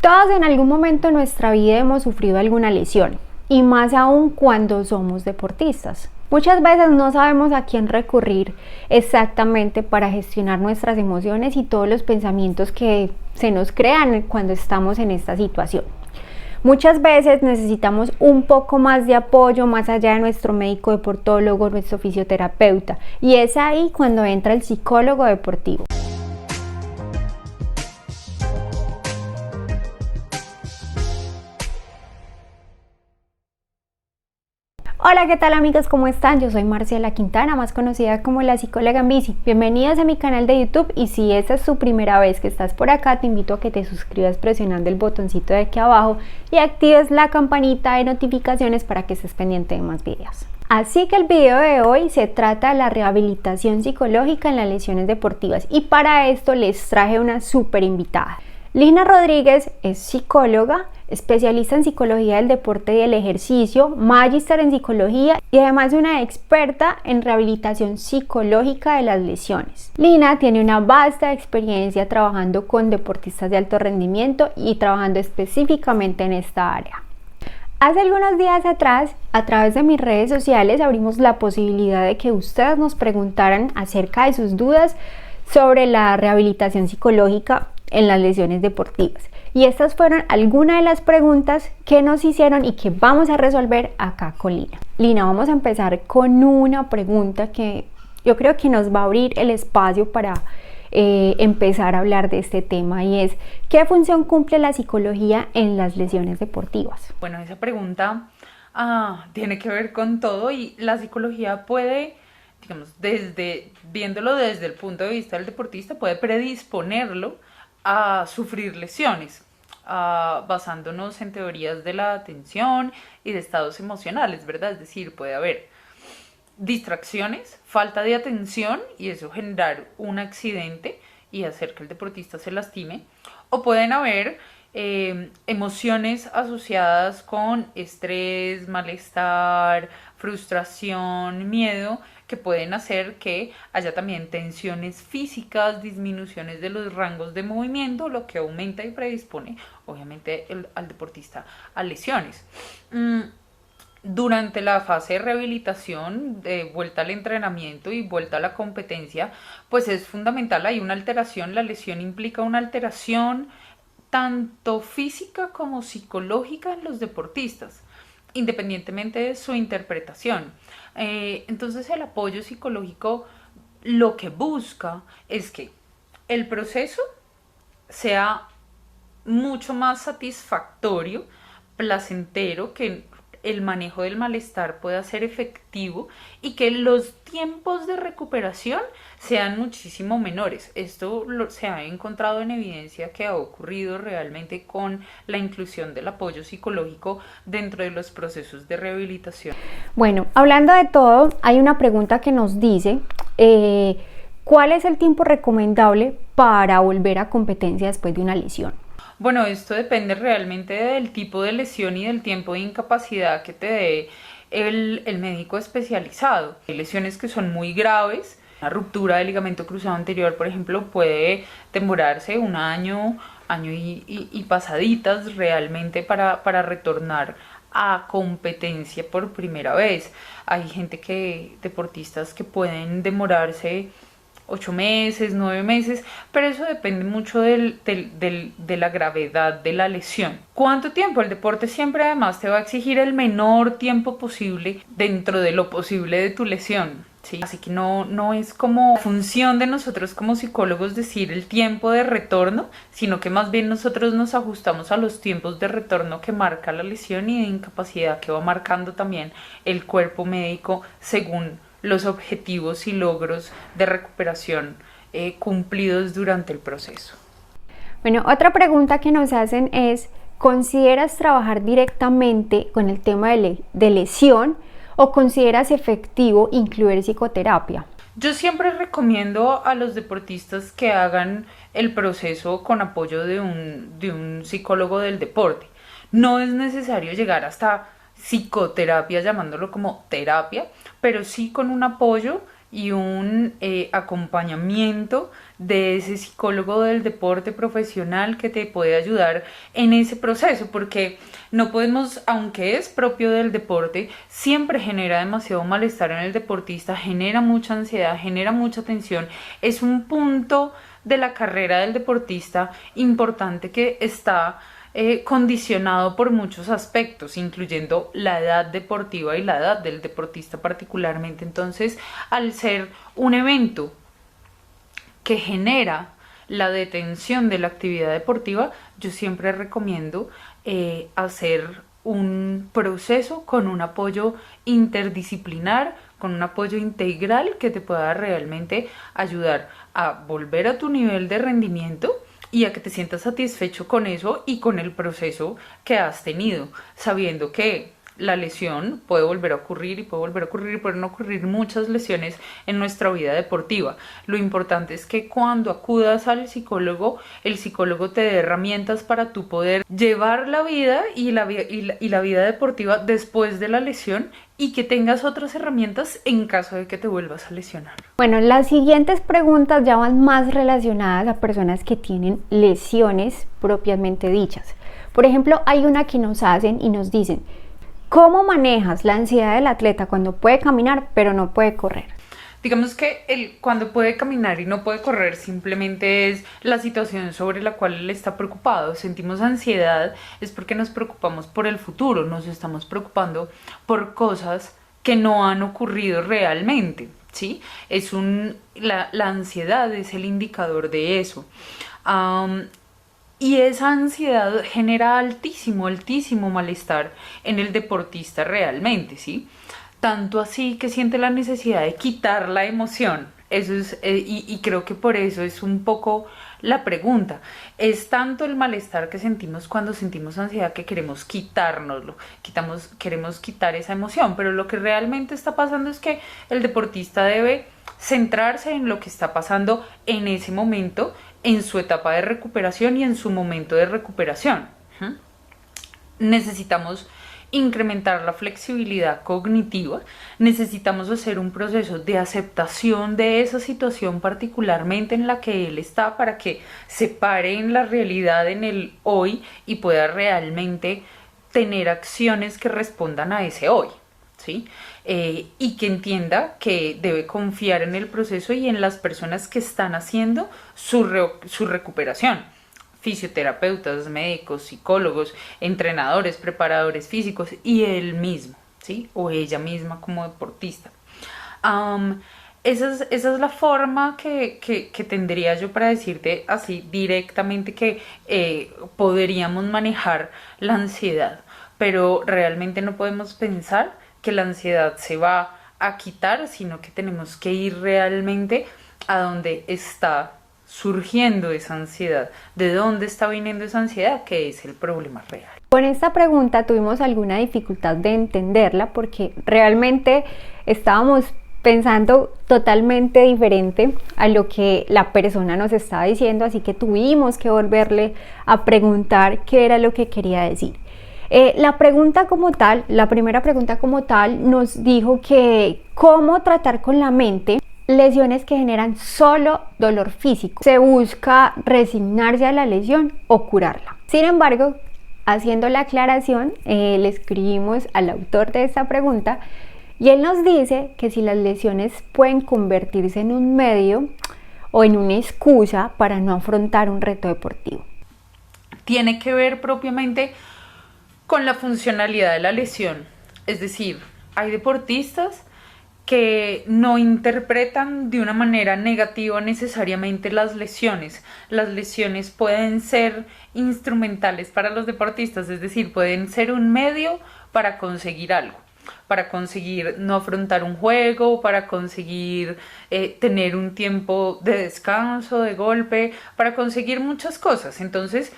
Todos en algún momento de nuestra vida hemos sufrido alguna lesión, y más aún cuando somos deportistas. Muchas veces no sabemos a quién recurrir exactamente para gestionar nuestras emociones y todos los pensamientos que se nos crean cuando estamos en esta situación. Muchas veces necesitamos un poco más de apoyo más allá de nuestro médico deportólogo, nuestro fisioterapeuta, y es ahí cuando entra el psicólogo deportivo. Hola, ¿qué tal amigos? ¿Cómo están? Yo soy Marciela Quintana, más conocida como la psicóloga en bici. Bienvenidos a mi canal de YouTube y si esta es tu primera vez que estás por acá, te invito a que te suscribas presionando el botoncito de aquí abajo y actives la campanita de notificaciones para que estés pendiente de más videos. Así que el video de hoy se trata de la rehabilitación psicológica en las lesiones deportivas y para esto les traje una súper invitada. Lina Rodríguez es psicóloga, especialista en psicología del deporte y del ejercicio, magíster en psicología y además una experta en rehabilitación psicológica de las lesiones. Lina tiene una vasta experiencia trabajando con deportistas de alto rendimiento y trabajando específicamente en esta área. Hace algunos días atrás, a través de mis redes sociales, abrimos la posibilidad de que ustedes nos preguntaran acerca de sus dudas sobre la rehabilitación psicológica en las lesiones deportivas. Y estas fueron algunas de las preguntas que nos hicieron y que vamos a resolver acá con Lina. Lina, vamos a empezar con una pregunta que yo creo que nos va a abrir el espacio para empezar a hablar de este tema y es ¿qué función cumple la psicología en las lesiones deportivas? Bueno, esa pregunta tiene que ver con todo y la psicología puede, digamos, viéndolo desde el punto de vista del deportista, puede predisponerlo a sufrir lesiones, basándonos en teorías de la atención y de estados emocionales, ¿verdad? Es decir, puede haber distracciones, falta de atención y eso generar un accidente y hacer que el deportista se lastime, o pueden haber emociones asociadas con estrés, malestar, frustración, miedo, que pueden hacer que haya también tensiones físicas, disminuciones de los rangos de movimiento, lo que aumenta y predispone obviamente al deportista a lesiones. Durante la fase de rehabilitación, de vuelta al entrenamiento y vuelta a la competencia, pues es fundamental, hay una alteración, la lesión implica una alteración tanto física como psicológica en los deportistas, independientemente de su interpretación. Entonces el apoyo psicológico lo que busca es que el proceso sea mucho más satisfactorio, placentero, que el manejo del malestar pueda ser efectivo y que los tiempos de recuperación sean muchísimo menores. Esto se ha encontrado en evidencia que ha ocurrido realmente con la inclusión del apoyo psicológico dentro de los procesos de rehabilitación. Bueno, hablando de todo, hay una pregunta que nos dice ¿cuál es el tiempo recomendable para volver a competencia después de una lesión? Bueno, esto depende realmente del tipo de lesión y del tiempo de incapacidad que te dé el médico especializado. Hay lesiones que son muy graves. Una ruptura del ligamento cruzado anterior, por ejemplo, puede demorarse un año y pasaditas realmente para retornar a competencia por primera vez. Hay deportistas que pueden demorarse 8 meses, 9 meses, pero eso depende mucho de la gravedad de la lesión. ¿Cuánto tiempo? El deporte siempre además te va a exigir el menor tiempo posible dentro de lo posible de tu lesión, ¿sí? Así que no es como función de nosotros como psicólogos decir el tiempo de retorno, sino que más bien nosotros nos ajustamos a los tiempos de retorno que marca la lesión y de incapacidad que va marcando también el cuerpo médico según los objetivos y logros de recuperación cumplidos durante el proceso. Bueno, otra pregunta que nos hacen es, ¿consideras trabajar directamente con el tema de lesión o consideras efectivo incluir psicoterapia? Yo siempre recomiendo a los deportistas que hagan el proceso con apoyo de un psicólogo del deporte. No es necesario llegar hasta psicoterapia, llamándolo como terapia, pero sí con un apoyo y un acompañamiento de ese psicólogo del deporte profesional que te puede ayudar en ese proceso, porque no podemos, aunque es propio del deporte, siempre genera demasiado malestar en el deportista, genera mucha ansiedad, genera mucha tensión. Es un punto de la carrera del deportista importante que está condicionado por muchos aspectos, incluyendo la edad deportiva y la edad del deportista particularmente. Entonces, al ser un evento que genera la detención de la actividad deportiva, yo siempre recomiendo hacer un proceso con un apoyo interdisciplinar, con un apoyo integral que te pueda realmente ayudar a volver a tu nivel de rendimiento y a que te sientas satisfecho con eso y con el proceso que has tenido, sabiendo que la lesión puede volver a ocurrir y puede volver a ocurrir y pueden ocurrir muchas lesiones en nuestra vida deportiva. Lo importante es que cuando acudas al psicólogo, el psicólogo te dé herramientas para tú poder llevar la vida y la vida deportiva después de la lesión, y que tengas otras herramientas en caso de que te vuelvas a lesionar. Bueno, las siguientes preguntas ya van más relacionadas a personas que tienen lesiones propiamente dichas. Por ejemplo, hay una que nos hacen y nos dicen: ¿cómo manejas la ansiedad del atleta cuando puede caminar pero no puede correr? Digamos que él cuando puede caminar y no puede correr simplemente es la situación sobre la cual él está preocupado. Sentimos ansiedad es porque nos preocupamos por el futuro, nos estamos preocupando por cosas que no han ocurrido realmente, ¿sí? La ansiedad es el indicador de eso. Y esa ansiedad genera altísimo malestar en el deportista realmente, ¿sí? Tanto así que siente la necesidad de quitar la emoción. Eso es, y creo que por eso es un poco la pregunta. Es tanto el malestar que sentimos cuando sentimos ansiedad que queremos quitárnoslo, queremos quitar esa emoción, pero lo que realmente está pasando es que el deportista debe centrarse en lo que está pasando en ese momento, en su etapa de recuperación y en su momento de recuperación. Necesitamos incrementar la flexibilidad cognitiva, necesitamos hacer un proceso de aceptación de esa situación particularmente en la que él está, para que se pare en la realidad, en el hoy, y pueda realmente tener acciones que respondan a ese hoy, ¿sí? Y que entienda que debe confiar en el proceso y en las personas que están haciendo su recuperación. Fisioterapeutas, médicos, psicólogos, entrenadores, preparadores físicos y él mismo, ¿sí? O ella misma como deportista. Esa es la forma que tendría yo para decirte así directamente que podríamos manejar la ansiedad, pero realmente no podemos pensar que la ansiedad se va a quitar, sino que tenemos que ir realmente a donde está surgiendo esa ansiedad, de dónde está viniendo esa ansiedad, que es el problema real. Con esta pregunta tuvimos alguna dificultad de entenderla porque realmente estábamos pensando totalmente diferente a lo que la persona nos estaba diciendo, así que tuvimos que volverle a preguntar qué era lo que quería decir. La primera pregunta como tal nos dijo que cómo tratar con la mente lesiones que generan solo dolor físico. ¿Se busca resignarse a la lesión o curarla? Sin embargo, haciendo la aclaración, le escribimos al autor de esta pregunta y él nos dice que si las lesiones pueden convertirse en un medio o en una excusa para no afrontar un reto deportivo. Tiene que ver propiamente con la funcionalidad de la lesión. Es decir, hay deportistas que no interpretan de una manera negativa necesariamente las lesiones. Las lesiones pueden ser instrumentales para los deportistas, es decir, pueden ser un medio para conseguir algo, para conseguir no afrontar un juego, para conseguir tener un tiempo de descanso, de golpe, para conseguir muchas cosas. Entonces,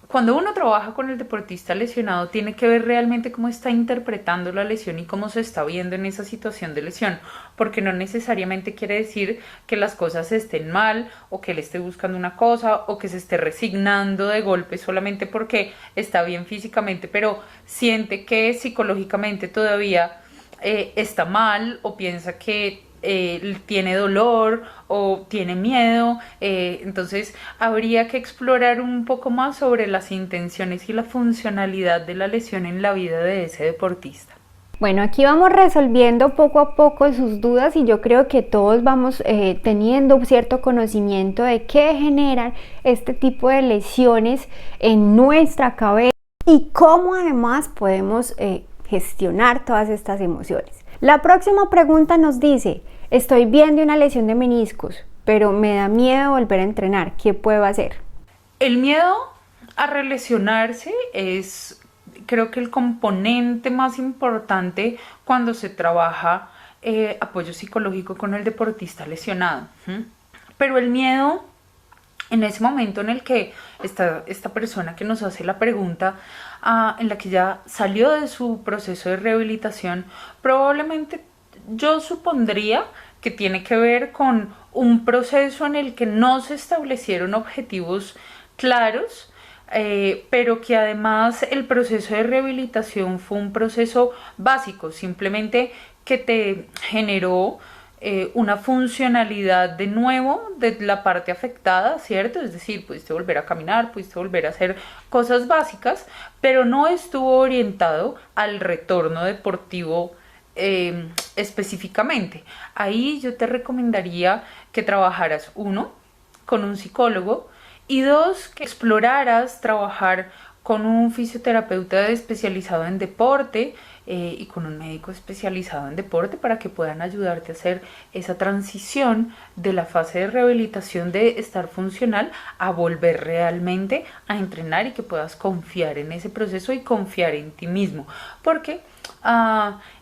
cuando uno trabaja con el deportista lesionado, tiene que ver realmente cómo está interpretando la lesión y cómo se está viendo en esa situación de lesión, porque no necesariamente quiere decir que las cosas estén mal o que él esté buscando una cosa o que se esté resignando de golpe solamente porque está bien físicamente, pero siente que psicológicamente todavía está mal o piensa que tiene dolor o tiene miedo. Entonces habría que explorar un poco más sobre las intenciones y la funcionalidad de la lesión en la vida de ese deportista. Bueno, aquí vamos resolviendo poco a poco sus dudas y yo creo que todos vamos teniendo cierto conocimiento de qué generan este tipo de lesiones en nuestra cabeza y cómo además podemos gestionar todas estas emociones. La próxima pregunta nos dice, estoy bien de una lesión de meniscos, pero me da miedo volver a entrenar, ¿qué puedo hacer? El miedo a relesionarse es, creo que, el componente más importante cuando se trabaja apoyo psicológico con el deportista lesionado. Pero el miedo, en ese momento en el que esta persona que nos hace la pregunta, en la que ya salió de su proceso de rehabilitación, probablemente yo supondría que tiene que ver con un proceso en el que no se establecieron objetivos claros, pero que además el proceso de rehabilitación fue un proceso básico, simplemente que te generó una funcionalidad de nuevo de la parte afectada, ¿cierto? Es decir, pudiste volver a caminar, pudiste volver a hacer cosas básicas, pero no estuvo orientado al retorno deportivo específicamente. Ahí yo te recomendaría que trabajaras, uno, con un psicólogo, y dos, que exploraras trabajar con un fisioterapeuta especializado en deporte y con un médico especializado en deporte para que puedan ayudarte a hacer esa transición de la fase de rehabilitación de estar funcional a volver realmente a entrenar y que puedas confiar en ese proceso y confiar en ti mismo. Porque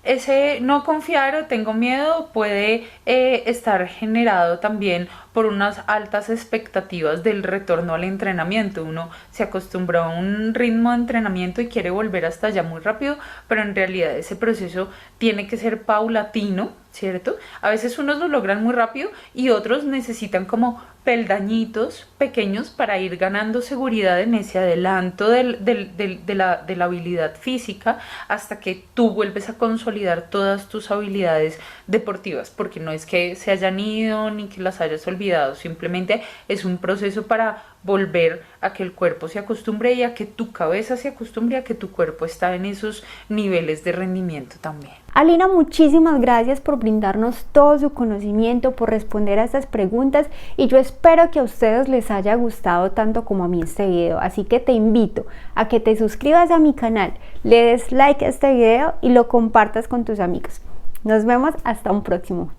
ese no confiar o tengo miedo puede estar generado también por unas altas expectativas del retorno al entrenamiento. Uno se acostumbró a un ritmo de entrenamiento y quiere volver hasta allá muy rápido, pero en realidad ese proceso tiene que ser paulatino, ¿cierto? A veces unos lo logran muy rápido y otros necesitan como peldañitos pequeños para ir ganando seguridad en ese adelanto de la habilidad física hasta que tú vuelves a consolidar todas tus habilidades deportivas, porque no es que se hayan ido ni que las hayas olvidado, simplemente es un proceso para volver a que el cuerpo se acostumbre y a que tu cabeza se acostumbre a que tu cuerpo está en esos niveles de rendimiento también. Alina, muchísimas gracias por brindarnos todo su conocimiento, por responder a estas preguntas y yo espero que a ustedes les haya gustado tanto como a mí este video, así que te invito a que te suscribas a mi canal, le des like a este video y lo compartas con tus amigos. Nos vemos hasta un próximo.